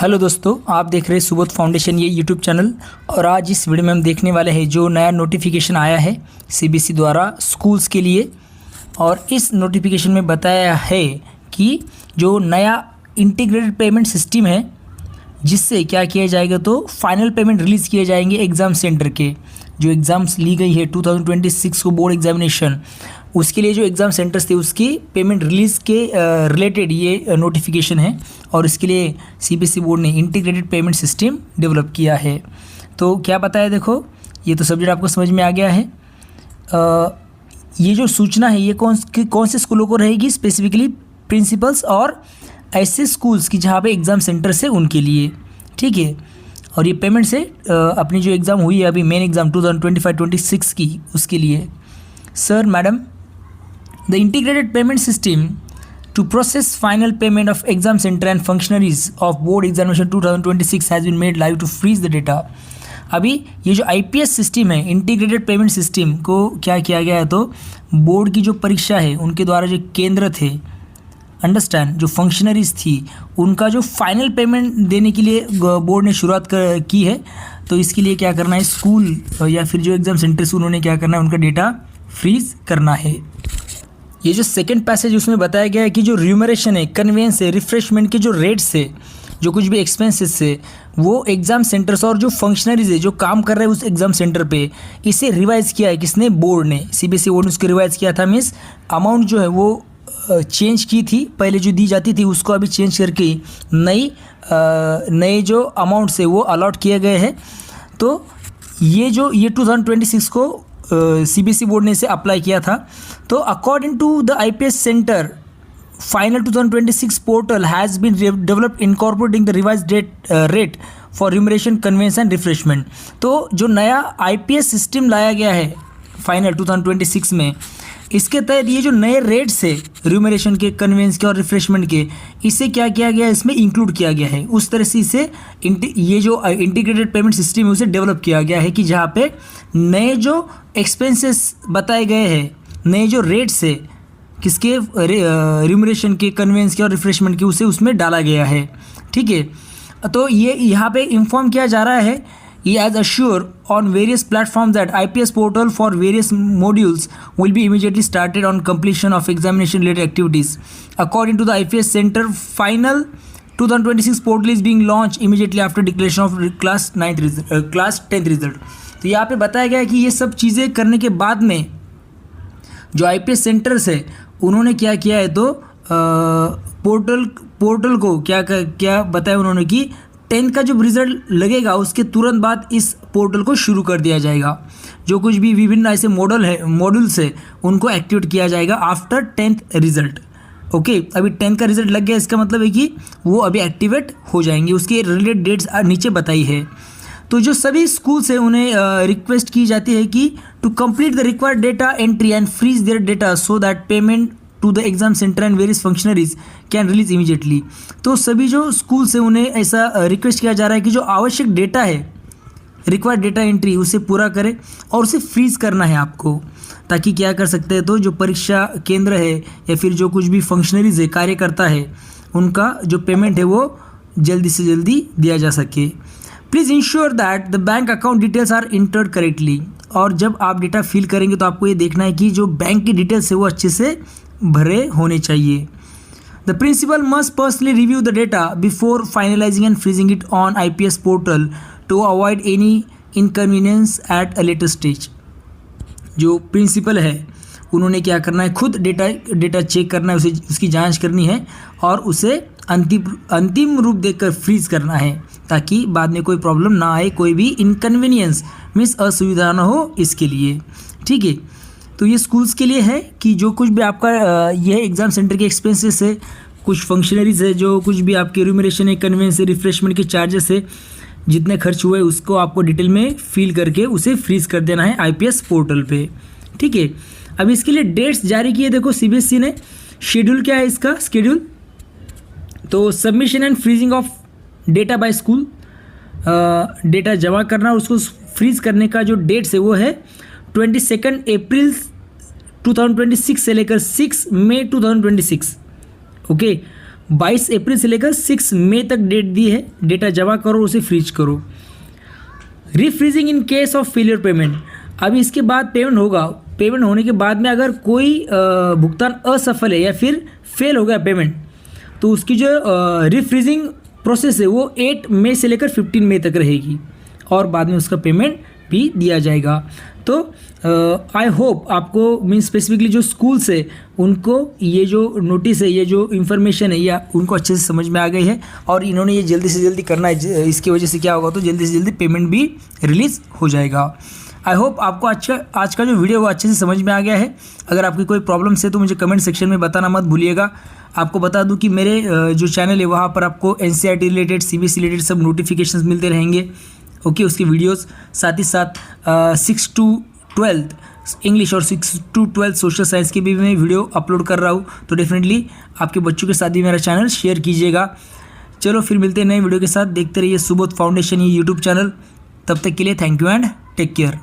Hello दोस्तों, आप देख रहे हैं सुबोध फाउंडेशन ये यूट्यूब चैनल। और आज इस वीडियो में हम देखने वाले हैं जो नया नोटिफिकेशन आया है सीबीएसई द्वारा स्कूल्स के लिए। और इस नोटिफिकेशन में बताया है कि जो नया इंटीग्रेटेड पेमेंट सिस्टम है जिससे क्या किया जाएगा, तो फाइनल पेमेंट रिलीज़ किए जाएंगे एग्ज़ाम सेंटर के। जो एग्ज़ाम्स ली गई है 2026 को बोर्ड एग्जामिनेशन, उसके लिए जो एग्ज़ाम सेंटर्स थे उसकी पेमेंट रिलीज़ के रिलेटेड ये नोटिफिकेशन है। और इसके लिए सीबीएसई बोर्ड ने इंटीग्रेटेड पेमेंट सिस्टम डेवलप किया है। तो क्या बताया, देखो ये तो सब्जेक्ट आपको समझ में आ गया है। ये जो सूचना है ये कौन से स्कूलों को रहेगी, स्पेसिफिकली प्रिंसिपल्स और ऐसे स्कूल्स की जहाँ पे एग्ज़ाम सेंटर्स है उनके लिए, ठीक है। और ये पेमेंट से अपनी जो एग्ज़ाम हुई है अभी मेन एग्ज़ाम 2025-26 की, उसके लिए। Sir madam, the integrated payment system to process final payment of exam center and functionaries of board examination 2026 has been made live to freeze the data। अभी ये जो IPS सिस्टम है, इंटीग्रेटेड पेमेंट सिस्टम को क्या किया गया है, तो बोर्ड की जो परीक्षा है उनके द्वारा जो केंद्र थे, अंडरस्टैंड, जो फंक्शनरीज थी उनका जो फाइनल पेमेंट देने के लिए बोर्ड ने शुरुआत की है। तो इसके लिए क्या करना है, स्कूल या फिर जो एग्ज़ाम सेंटर्स उन्होंने क्या करना है, उनका डेटा फ्रीज करना है। ये जो सेकंड पैसेज उसमें बताया गया है कि जो रिम्यूनरेशन है, कन्वेंस है, रिफ्रेशमेंट के जो रेट्स है, जो कुछ भी एक्सपेंसेस है, वो एग्ज़ाम सेंटर्स और जो फंक्शनरीज है जो काम कर रहे हैं उस एग्ज़ाम सेंटर पे, इसे रिवाइज़ किया है किसने, बोर्ड ने, सीबीएसई बोर्ड ने उसको रिवाइज़ किया था। मीन्स अमाउंट जो है वो चेंज की थी, पहले जो दी जाती थी उसको अभी चेंज करके नए जो अमाउंट्स है वो अलॉट किए गए हैं। तो ये 2026 को सीबीएसई बोर्ड ने इसे अप्लाई किया था। तो according to the IPS centre final 2026 portal has been developed incorporating the revised rate for remuneration, conveyance and refreshment. तो जो नया आईपीएस सिस्टम लाया गया है फाइनल 2026 में, इसके तहत ये जो नए रेट्स है रिम्यूनरेशन के, कन्वेंस के और रिफ्रेशमेंट के, इसे क्या किया गया है, इसमें इंक्लूड किया गया है। उस तरह से इसे ये जो इंटीग्रेटेड पेमेंट सिस्टम है उसे डेवलप किया गया है कि जहाँ पे नए जो एक्सपेंसेस बताए गए हैं, नए जो रेट्स है किसके, रिम्यूनरेशन के, कन्वेंस के और रिफ्रेशमेंट के, उसे उसमें डाला गया है, ठीक है। तो ये यहाँ पे इन्फॉर्म किया जा रहा है, he has assured on various platforms that IPS portal for various modules will be immediately started on completion of examination related activities. According to the IPS Center, final 2026 portal is being launched immediately after declaration of class 10th result। तो यहाँ पे बताया गया है कि ये सब चीज़ें करने के बाद में जो IPS सेंटर्स है उन्होंने क्या किया है, तो पोर्टल को क्या बताया उन्होंने कि 10th का जब रिज़ल्ट लगेगा उसके तुरंत बाद इस पोर्टल को शुरू कर दिया जाएगा। जो कुछ भी विभिन्न ऐसे मॉड्यूल्स है उनको एक्टिवेट किया जाएगा आफ्टर 10th रिज़ल्ट। ओके, अभी 10th का रिज़ल्ट लग गया, इसका मतलब है कि वो अभी एक्टिवेट हो जाएंगे। उसके रिलेटेड डेट्स नीचे बताई है। तो जो सभी स्कूल्स हैं उन्हें रिक्वेस्ट की जाती है कि to complete the required data entry and freeze their data so that payment to the exam centre and various functionaries can release immediately. तो सभी जो स्कूल्स हैं उन्हें ऐसा रिक्वेस्ट किया जा रहा है कि जो आवश्यक डेटा है, रिक्वायर्ड डेटा एंट्री, उसे पूरा करें और उसे फ्रीज करना है आपको, ताकि क्या कर सकते हैं, तो जो परीक्षा केंद्र है या फिर जो कुछ भी फंक्शनरीज है, कार्यकर्ता है, उनका जो पेमेंट है वो जल्दी से जल्दी दिया जा सके। Please ensure that the bank account details are entered correctly. और जब आप डेटा फिल करेंगे तो आपको ये देखना है कि जो बैंक की डिटेल्स है वो अच्छे से भरे होने चाहिए। The principal must personally review the data before finalising and freezing it on IPS portal to avoid any inconvenience at a later stage. जो प्रिंसिपल है उन्होंने क्या करना है, खुद डेटा चेक करना है, उसकी जांच करनी है और उसे अंतिम रूप देकर फ्रीज करना है, ताकि बाद में कोई प्रॉब्लम ना आए, कोई भी इनकन्वीनियंस मीन्स असुविधा ना हो इसके लिए, ठीक है। तो ये स्कूल्स के लिए है कि जो कुछ भी आपका यह एग्ज़ाम सेंटर के एक्सपेंसेस है, कुछ फंक्शनरीज है, जो कुछ भी आपके रिम्यूनरेशन है, कन्वेंस है, रिफ्रेशमेंट के चार्जेस है, जितने खर्च हुए उसको आपको डिटेल में फिल करके उसे फ्रीज कर देना है IPS पोर्टल पे, ठीक है। अब इसके लिए डेट्स जारी किए, देखो सीबीएसई ने। शेड्यूल क्या है इसका, शेड्यूल, तो submission and freezing of data bye school, data जमा करना और उसको फ्रीज करने का जो डेट्स है वो है 22 अप्रैल 2026 से लेकर 6 मई 2026। ओके, 22 अप्रैल से लेकर 6 मई तक डेट दी है, डेटा जमा करो, उसे फ्रीज करो। Refreezing in case of failure payment, अभी इसके बाद पेमेंट होगा, पेमेंट होने के बाद में अगर कोई भुगतान असफल है या फिर फेल हो गया पेमेंट, तो उसकी जो रीफ्रीजिंग प्रोसेस है वो 8 मई से लेकर 15 मई तक रहेगी और बाद में उसका पेमेंट भी दिया जाएगा। तो आई होप आपको मीन्स स्पेसिफिकली जो स्कूल्स है उनको ये जो नोटिस है, ये जो इन्फॉर्मेशन है, या उनको अच्छे से समझ में आ गई है और इन्होंने ये जल्दी से जल्दी करना है। इसकी वजह से क्या होगा, तो जल्दी से जल्दी पेमेंट भी रिलीज़ हो जाएगा। आई होप आपको आज का जो वीडियो वो अच्छे से समझ में आ गया है। अगर आपकी कोई प्रॉब्लम्स है तो मुझे कमेंट सेक्शन में बताना मत भूलिएगा। आपको बता दूं कि मेरे जो चैनल है वहाँ पर आपको NCERT रिलेटेड, CBSE रिलेटेड सब नोटिफिकेशंस मिलते रहेंगे। ओके, उसकी वीडियोस साथ ही साथ 6 to 12 इंग्लिश और 6 to 12 सोशल साइंस की भी मैं वीडियो अपलोड कर रहा हूँ, तो डेफिनेटली आपके बच्चों के साथ भी मेरा चैनल शेयर कीजिएगा। चलो फिर मिलते हैं नए वीडियो के साथ, देखते रहिए सुबोध फाउंडेशन ये यूट्यूब चैनल। तब तक के लिए thank you and take care.